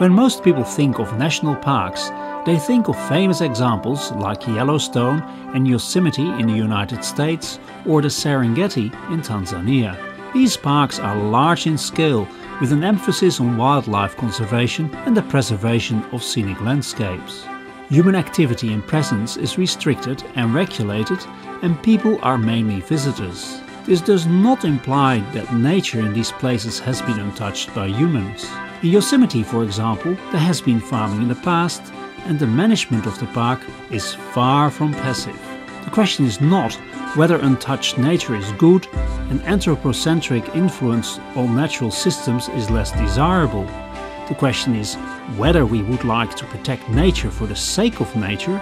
When most people think of national parks, they think of famous examples like Yellowstone and Yosemite in the United States or the Serengeti in Tanzania. These parks are large in scale, with an emphasis on wildlife conservation and the preservation of scenic landscapes. Human activity and presence is restricted and regulated, and people are mainly visitors. This does not imply that nature in these places has been untouched by humans. In Yosemite, for example, there has been farming in the past, and the management of the park is far from passive. The question is not whether untouched nature is good and anthropocentric influence on natural systems is less desirable. The question is whether we would like to protect nature for the sake of nature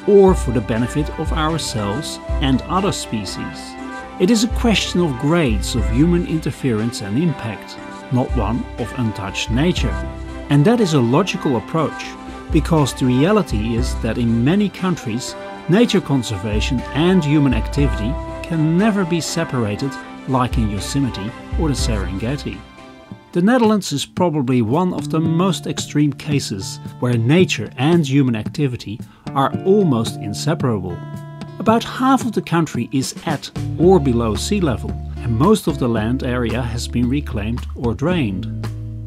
or for the benefit of ourselves and other species. It is a question of grades of human interference and impact, not one of untouched nature. And that is a logical approach, because the reality is that in many countries, nature conservation and human activity can never be separated, like in Yosemite or the Serengeti. The Netherlands is probably one of the most extreme cases where nature and human activity are almost inseparable. About half of the country is at or below sea level, and most of the land area has been reclaimed or drained.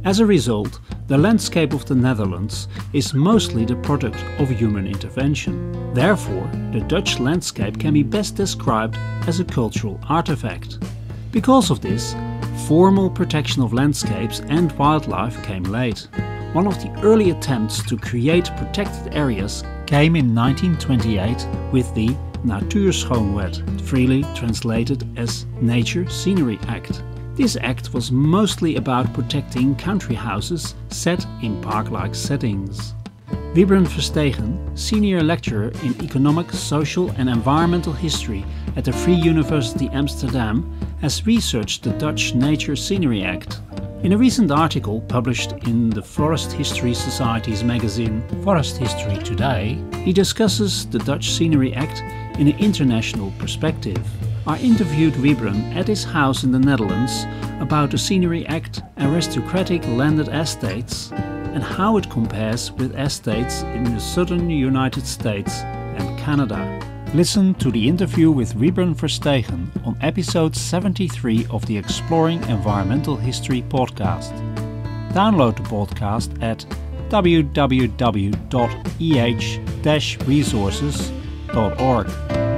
As a result, the landscape of the Netherlands is mostly the product of human intervention. Therefore, the Dutch landscape can be best described as a cultural artifact. Because of this, formal protection of landscapes and wildlife came late. One of the early attempts to create protected areas came in 1928 with the Natuurschoonwet, freely translated as Nature Scenery Act. This act was mostly about protecting country houses set in park-like settings. Wybren Verstegen, senior lecturer in economic, social and environmental history at the Free University Amsterdam, has researched the Dutch Nature Scenery Act. In a recent article published in the Forest History Society's magazine Forest History Today, he discusses the Dutch Scenery Act in an international perspective. I interviewed Wybren at his house in the Netherlands about the Scenery Act, aristocratic landed estates, and how it compares with estates in the southern United States and Canada. Listen to the interview with Wybren Verstegen on episode 73 of the Exploring Environmental History podcast. Download the podcast at www.eh-resources.org.